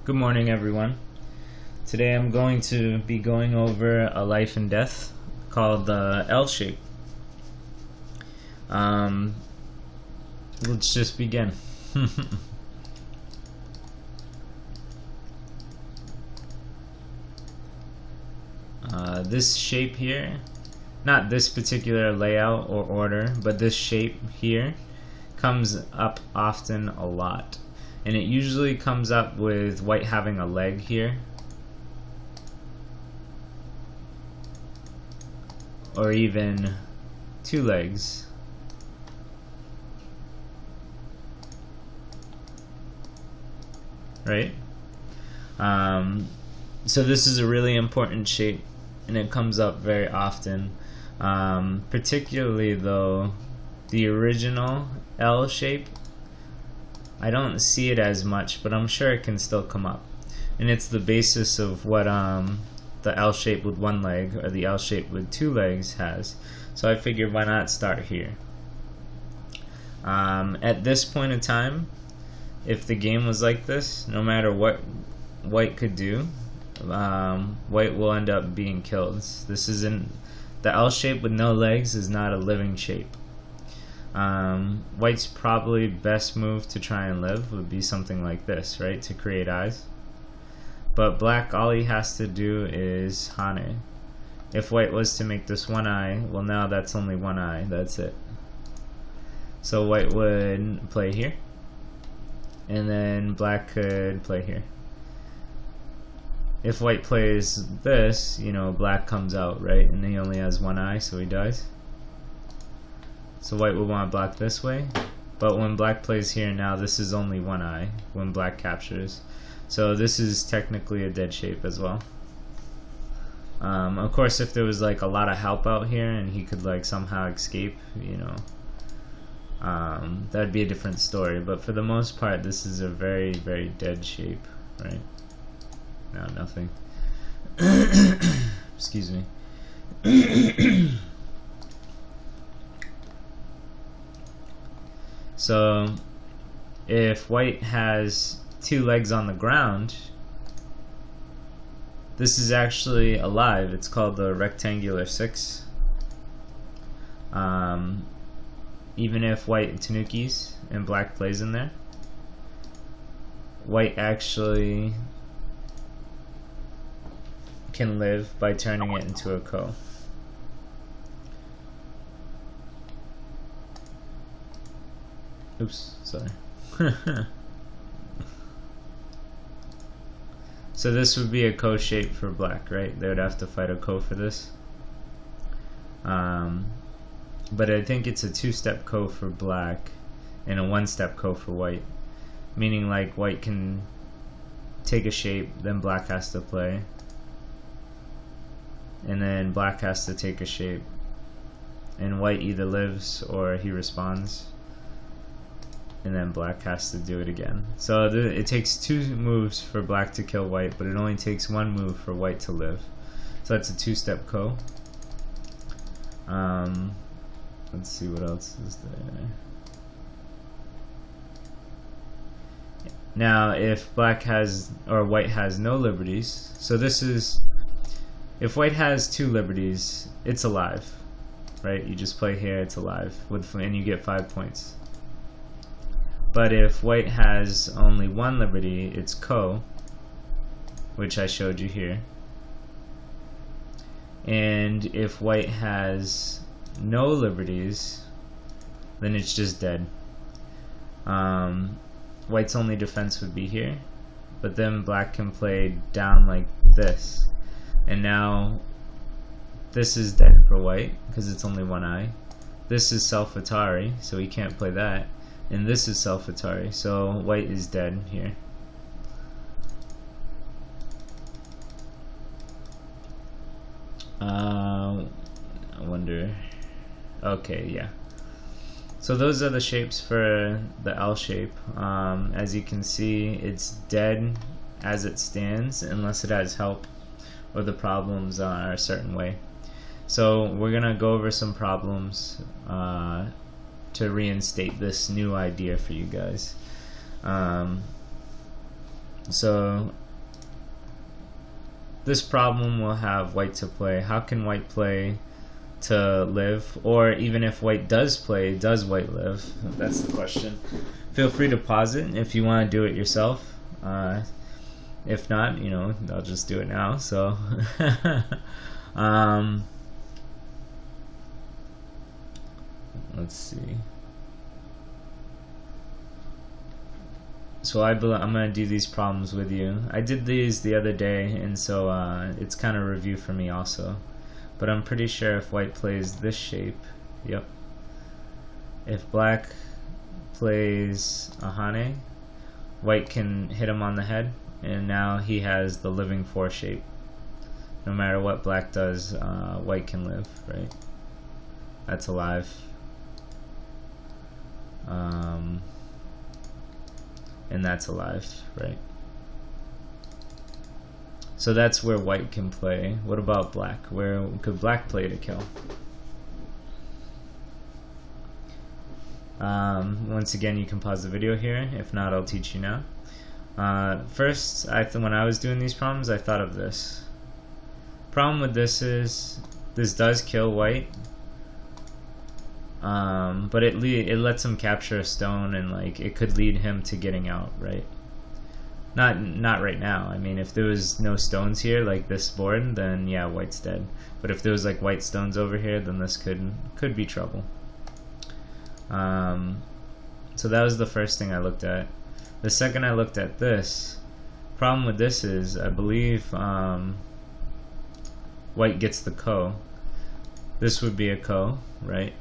Good morning, everyone. Today I'm going to be going over a life and death called the L shape. Let's just begin. This shape here, not this particular layout or order, but this shape here comes up often a lot. And it usually comes up with white having a leg here, or even two legs. Right? So this is a really important shape, and it comes up very often. Particularly though, the original L shape, I don't see it as much, but I'm sure it can still come up. And it's the basis of what the L shape with one leg or the L shape with two legs has. So I figured, why not start here? At this point in time, if the game was like this, no matter what white could do, white will end up being killed. This isn't, the L shape with no legs is not a living shape. White's probably best move to try and live would be something like this, right? To create eyes. But black, all he has to do is Hane. If white was to make this one eye, well, now that's only one eye, that's it. So white would play here, and then black could play here. If white plays this, you know, black comes out, right? And he only has one eye, so he dies. So white would want black this way, but when black plays here, now this is only one eye when black captures. So this is technically a dead shape as well. Of course, if there was like a lot of help out here and he could like somehow escape, you know, that'd be a different story. But for the most part, this is a very, very dead shape, right? No, nothing. Excuse me. So if white has two legs on the ground, this is actually alive. It's called the rectangular 6. Even if white tanukis and black plays in there, white actually can live by turning it into a ko. Oops, sorry. So this would be a ko shape for black, right? They would have to fight a ko for this. But I think it's a two-step ko for black and a one-step ko for white. Meaning like white can take a shape, then black has to play. And then black has to take a shape. And white either lives or he responds. And then black has to do it again. So it takes two moves for black to kill white, but it only takes one move for white to live. So that's a two-step ko. Let's see what else is there. Now if black has, or white has no liberties, so this is, if white has two liberties, it's alive, right? You just play here, it's alive, and you get 5 points. But if white has only one liberty, it's ko, which I showed you here. And if white has no liberties, then it's just dead. White's only defense would be here, but then black can play down like this. And now this is dead for white, because it's only one eye. This is self-Atari, so he can't play that. And this is self-Atari, so white is dead here. I wonder. Okay, yeah. So those are the shapes for the L shape. As you can see, it's dead as it stands unless it has help or the problems are a certain way. So we're gonna go over some problems to reinstate this new idea for you guys. So this problem will have white to play. How can white play to live? Or even if white does play, does white live? That's the question. Feel free to pause it if you want to do it yourself. If not, you know, I'll just do it now. So let's see. So I'm gonna do these problems with you. I did these the other day, and so it's kind of review for me also. But I'm pretty sure if white plays this shape, yep. If black plays a Hane, white can hit him on the head, and now he has the living 4 shape. No matter what black does, white can live, right? That's alive. And that's alive, right? So that's where white can play. What about black? Where could black play to kill? Once again, you can pause the video here. If not, I'll teach you now. First, when I was doing these problems, I thought of this. Problem with this is this does kill white, but it lets him capture a stone, and like it could lead him to getting out, right? Not right now. I mean, if there was no stones here, like this board, then yeah, white's dead. But if there was like white stones over here, then this could be trouble. So that was the first thing I looked at. The second I looked at this, problem with this is I believe white gets the ko. This would be a ko, right?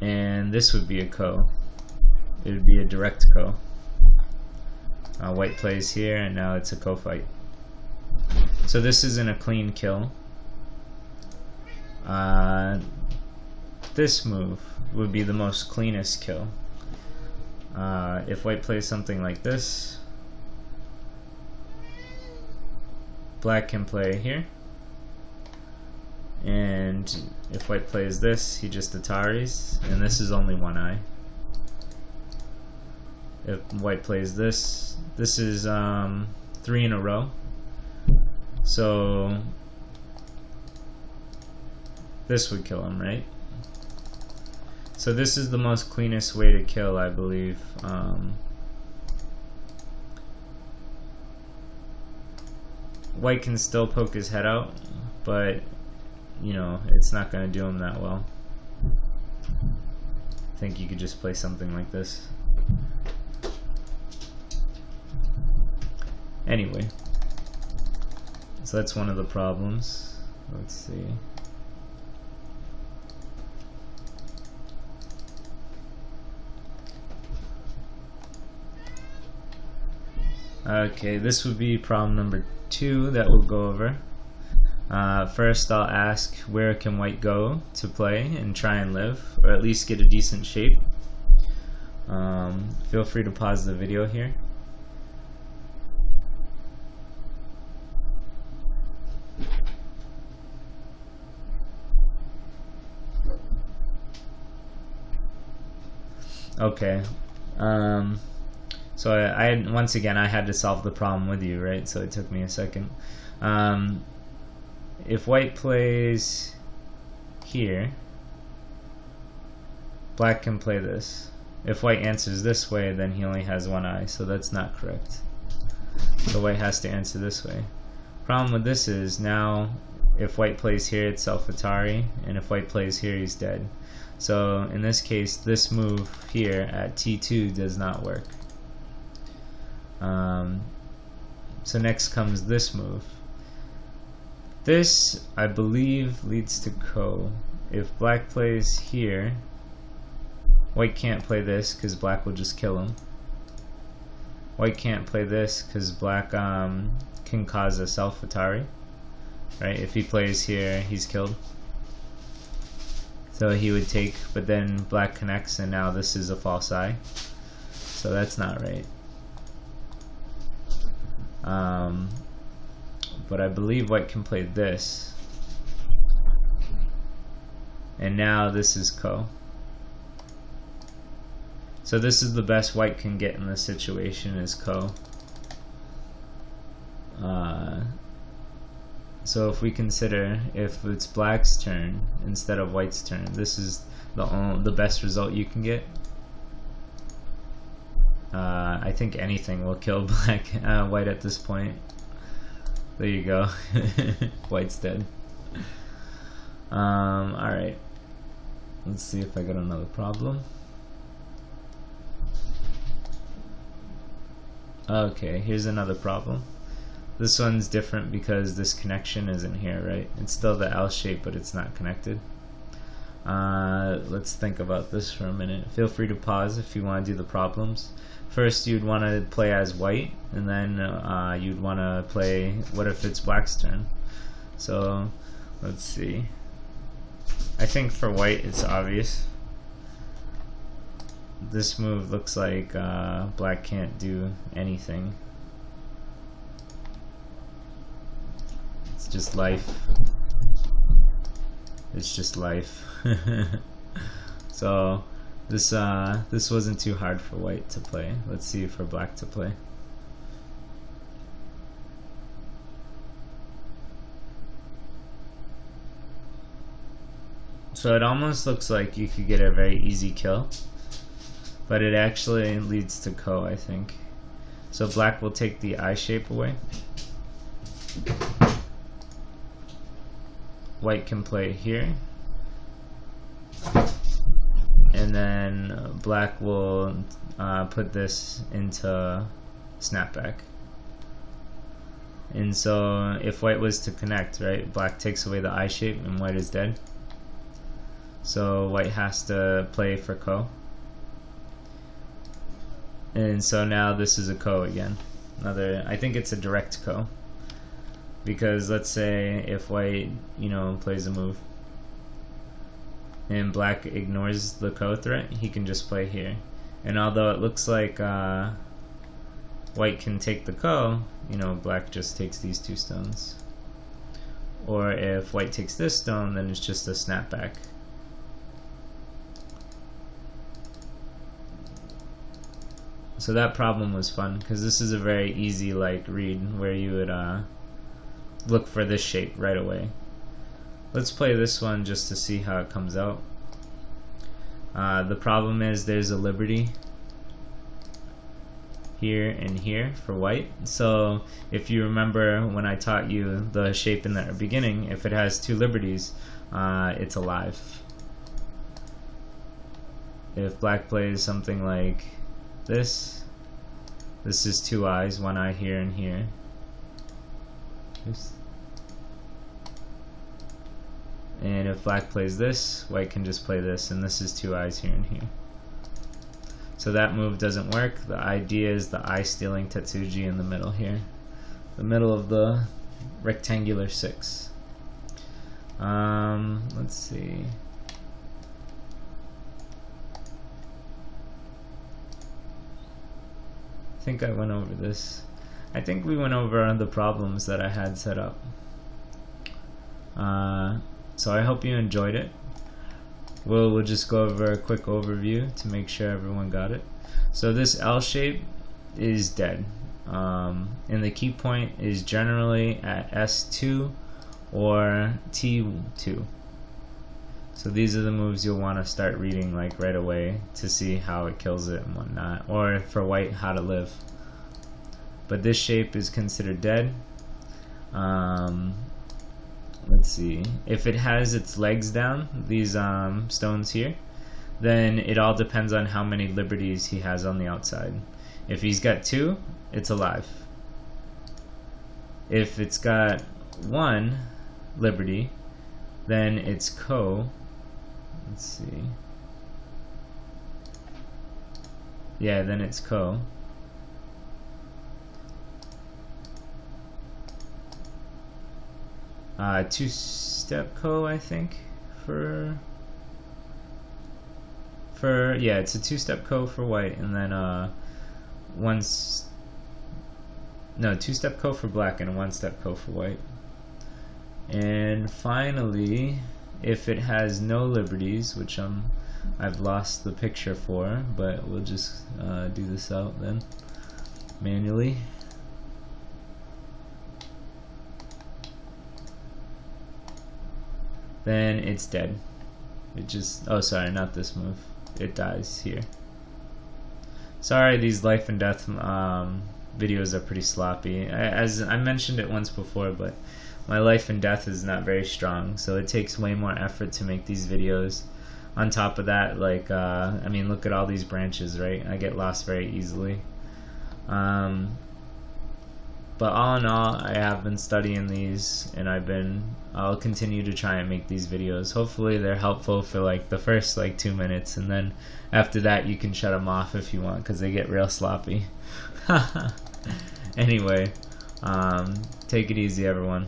And this would be a ko. It would be a direct ko. White plays here, and now it's a ko fight. So this isn't a clean kill. This move would be the most cleanest kill. If white plays something like this, black can play here. And if white plays this, he just Ataris, and this is only 1 eye. If white plays this, this is 3 in a row. So this would kill him, right? So this is the most cleanest way to kill, I believe. White can still poke his head out, but you know, it's not going to do him that well. I think you could just play something like this. Anyway, so that's one of the problems. Let's see. Okay, this would be problem number 2 that we'll go over. First, I'll ask where can white go to play and try and live, or at least get a decent shape. Feel free to pause the video here. Okay. So once again I had to solve the problem with you, right? So it took me a second. If white plays here, black can play this. If white answers this way, then he only has 1 eye, so that's not correct. So white has to answer this way. Problem with this is now if white plays here, it's self-Atari, and if white plays here, he's dead. So in this case, this move here at T2 does not work. So next comes this move. This, I believe, leads to ko. If black plays here, white can't play this because black will just kill him. White can't play this because black can cause a self-Atari. Right? If he plays here, he's killed. So he would take, but then black connects, and now this is a false eye. So that's not right. But I believe white can play this, and now this is ko. So this is the best white can get in this situation, is ko. So if we consider if it's black's turn instead of white's turn, this is the best result you can get. I think anything will kill white at this point. There you go. White's dead. Alright. Let's see if I got another problem. Okay, here's another problem. This one's different because this connection isn't here, right? It's still the L shape, but it's not connected. Let's think about this for a minute. Feel free to pause if you want to do the problems. First, you'd want to play as white, and then you'd want to play, what if it's black's turn? So, let's see. I think for white, it's obvious. This move looks like black can't do anything. It's just life. It's just life. So this wasn't too hard for white to play. Let's see for black to play. So it almost looks like you could get a very easy kill, but it actually leads to ko, I think. So black will take the I shape away. White can play here, and then black will put this into snapback. And so if white was to connect, right, black takes away the I shape and white is dead. So white has to play for ko. And so now this is a ko again. I think it's a direct ko. Because let's say if white, plays a move and black ignores the ko threat, he can just play here. And although it looks like white can take the ko, black just takes these two stones. Or if white takes this stone, then it's just a snapback. So that problem was fun, because this is a very easy read where you would look for this shape right away. Let's play this one just to see how it comes out. The problem is there's a liberty here and here for white. So if you remember when I taught you the shape in the beginning, if it has two liberties, it's alive. If black plays something like this is two eyes, one eye here and here. Oops. And if black plays this, white can just play this, and this is two eyes here and here. So that move doesn't work. The idea is the eye stealing Tetsuji in the middle here, the middle of the rectangular 6. Let's see. I think I went over this. I think we went over the problems that I had set up. So I hope you enjoyed it. We'll just go over a quick overview to make sure everyone got it. So this L shape is dead. And the key point is generally at S2 or T2. So these are the moves you'll want to start reading right away to see how it kills it and whatnot, or for white how to live. But this shape is considered dead. Let's see, if it has its legs down, these stones here, then it all depends on how many liberties he has on the outside. If he's got 2, it's alive. If it's got 1 liberty, then it's ko. Let's see. Yeah, then it's ko. Two-step ko, I think, yeah, it's a 2-step ko for white, and then two-step ko for black and 1-step ko for white. And finally, if it has no liberties, which I'm I've lost the picture for, but we'll just do this out then manually. Then it's dead. It just, oh sorry, not this move. It dies here. Sorry, these life and death videos are pretty sloppy. As I mentioned it once before, but my life and death is not very strong, so it takes way more effort to make these videos. On top of that, like, I mean, look at all these branches, right? I get lost very easily. But all in all, I have been studying these, and I'll continue to try and make these videos. Hopefully they're helpful for like the first like 2 minutes, and then after that you can shut them off if you want, because they get real sloppy. Anyway, take it easy everyone.